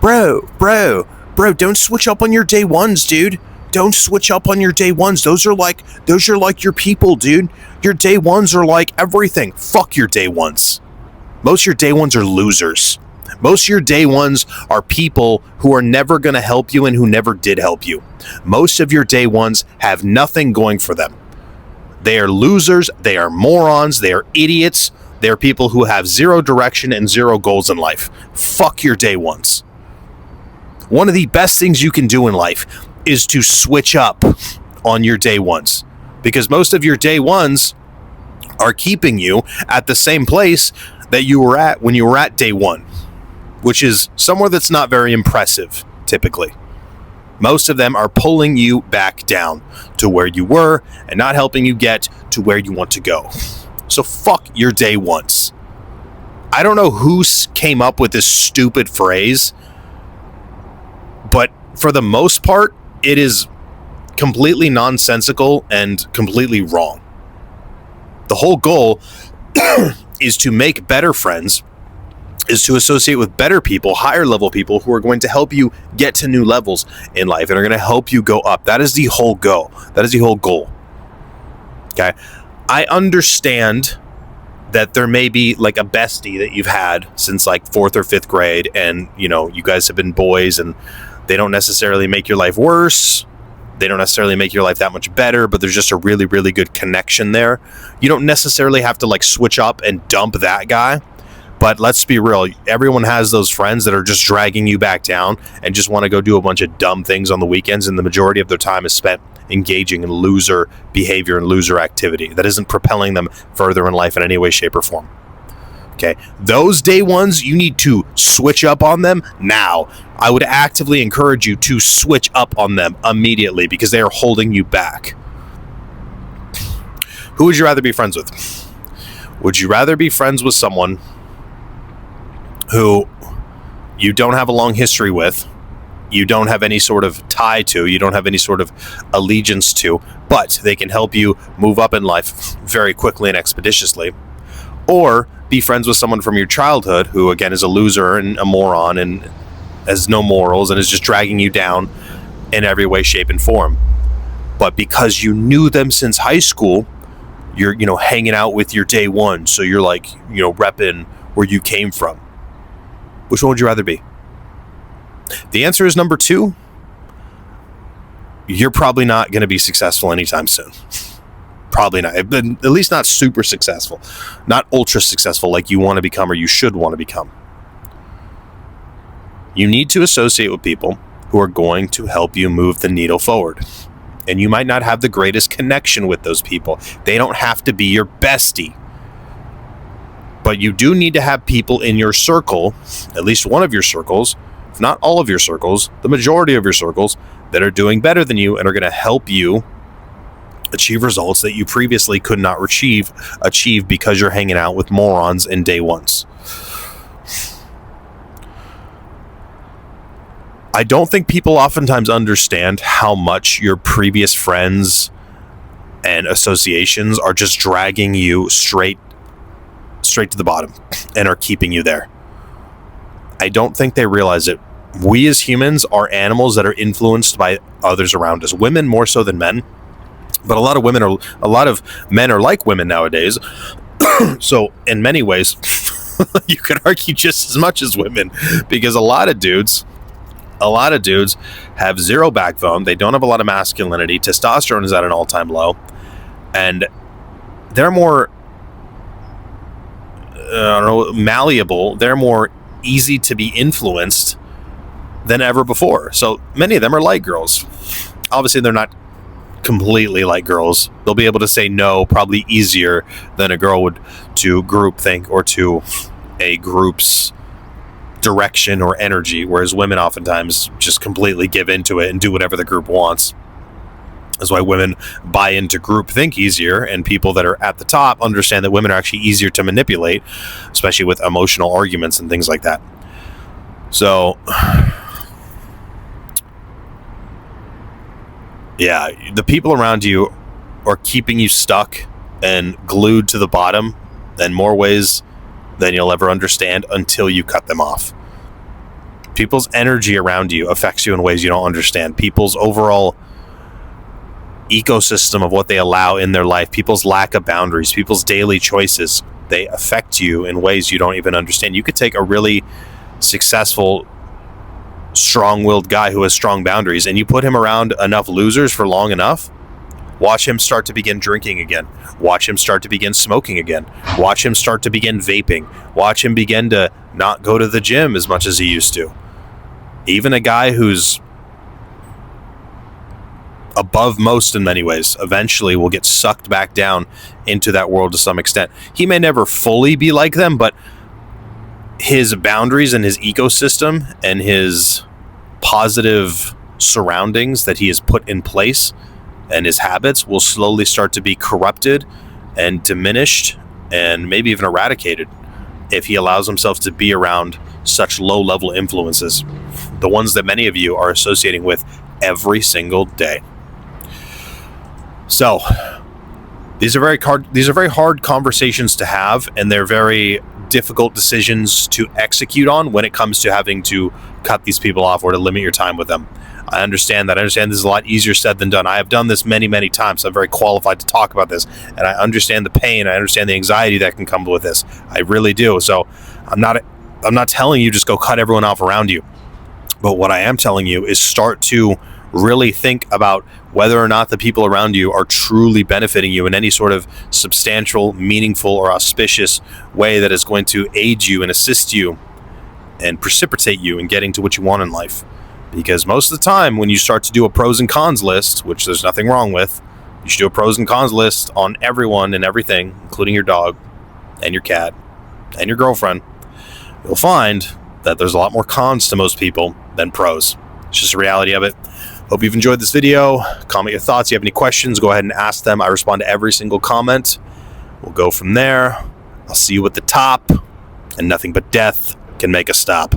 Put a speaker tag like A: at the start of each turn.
A: bro, don't switch up on your day ones, dude. Don't switch up on your day ones. Those are like your people, dude. Your day ones are like everything. Fuck your day ones. Most of your day ones are losers. Most of your day ones are people who are never going to help you and who never did help you. Most of your day ones have nothing going for them. They are losers. They are morons. They are idiots. They are people who have zero direction and zero goals in life. Fuck your day ones. One of the best things you can do in life is to switch up on your day ones, because most of your day ones are keeping you at the same place that you were at when you were at day one, which is somewhere that's not very impressive typically. Most of them are pulling you back down to where you were and not helping you get to where you want to go. So fuck your day ones. I don't know who came up with this stupid phrase, but for the most part, it is completely nonsensical and completely wrong. The whole goal is to make better friends, is to associate with better people, higher level people who are going to help you get to new levels in life and are going to help you go up. That is the whole goal. That is the whole goal. Okay. I understand that there may be like a bestie that you've had since like 4th or 5th grade, and you know, you guys have been boys, and they don't necessarily make your life worse. They don't necessarily make your life that much better, but there's just a really, really good connection there. You don't necessarily have to like switch up and dump that guy. But let's be real. Everyone has those friends that are just dragging you back down and just want to go do a bunch of dumb things on the weekends. And the majority of their time is spent engaging in loser behavior and loser activity that isn't propelling them further in life in any way, shape, or form. Okay, those day ones, you need to switch up on them now. I would actively encourage you to switch up on them immediately because they are holding you back. Who would you rather be friends with? Would you rather be friends with someone who you don't have a long history with, you don't have any sort of tie to, you don't have any sort of allegiance to, but they can help you move up in life very quickly and expeditiously? Or be friends with someone from your childhood who, again, is a loser and a moron and has no morals and is just dragging you down in every way, shape, and form. But because you knew them since high school, you're, you know, hanging out with your day one. So you're like, you know, repping where you came from. Which one would you rather be? The answer is number 2. You're probably not going to be successful anytime soon. Probably not. At least not super successful. Not ultra successful like you want to become or you should want to become. You need to associate with people who are going to help you move the needle forward. And you might not have the greatest connection with those people. They don't have to be your bestie. But you do need to have people in your circle, at least one of your circles, if not all of your circles, the majority of your circles, that are doing better than you and are going to help you achieve results that you previously could not achieve because you're hanging out with morons in day ones. I don't think people oftentimes understand how much your previous friends and associations are just dragging you straight to the bottom and are keeping you there. I don't think they realize it. We as humans are animals that are influenced by others around us. Women more so than men, but a lot of men are like women nowadays. So in many ways, you could argue just as much as women, because a lot of dudes have zero backbone. They don't have a lot of masculinity. Testosterone is at an all-time low, and they're more malleable. They're more easy to be influenced than ever before. So many of them are like girls. Obviously, they're not completely like girls. They'll be able to say no probably easier than a girl would to groupthink or to a group's direction or energy, whereas women oftentimes just completely give into it and do whatever the group wants. That's why women buy into groupthink easier, and people that are at the top understand that women are actually easier to manipulate, especially with emotional arguments and things like that. So yeah, the people around you are keeping you stuck and glued to the bottom in more ways than you'll ever understand until you cut them off. People's energy around you affects you in ways you don't understand. People's overall ecosystem of what they allow in their life, people's lack of boundaries, people's daily choices, they affect you in ways you don't even understand. You could take a really successful, strong-willed guy who has strong boundaries, and you put him around enough losers for long enough, watch him start to begin drinking again. Watch him start to begin smoking again. Watch him start to begin vaping. Watch him begin to not go to the gym as much as he used to. Even a guy who's above most in many ways eventually will get sucked back down into that world to some extent. He may never fully be like them, but his boundaries and his ecosystem and his positive surroundings that he has put in place and his habits will slowly start to be corrupted and diminished and maybe even eradicated if he allows himself to be around such low-level influences, the ones that many of you are associating with every single day. So, these are very hard conversations to have, and they're very difficult decisions to execute on when it comes to having to cut these people off or to limit your time with them. I understand that. I understand this is a lot easier said than done. I have done this many, many times. So I'm very qualified to talk about this, and I understand the pain. I understand the anxiety that can come with this. I really do. So I'm not telling you just go cut everyone off around you. But what I am telling you is start to really think about whether or not the people around you are truly benefiting you in any sort of substantial, meaningful, or auspicious way that is going to aid you and assist you and precipitate you in getting to what you want in life. Because most of the time when you start to do a pros and cons list, which there's nothing wrong with, you should do a pros and cons list on everyone and everything, including your dog and your cat and your girlfriend, you'll find that there's a lot more cons to most people than pros. It's just the reality of it. Hope you've enjoyed this video. Comment your thoughts. If you have any questions, go ahead and ask them. I respond to every single comment. We'll go from there. I'll see you at the top, and nothing but death can make us stop.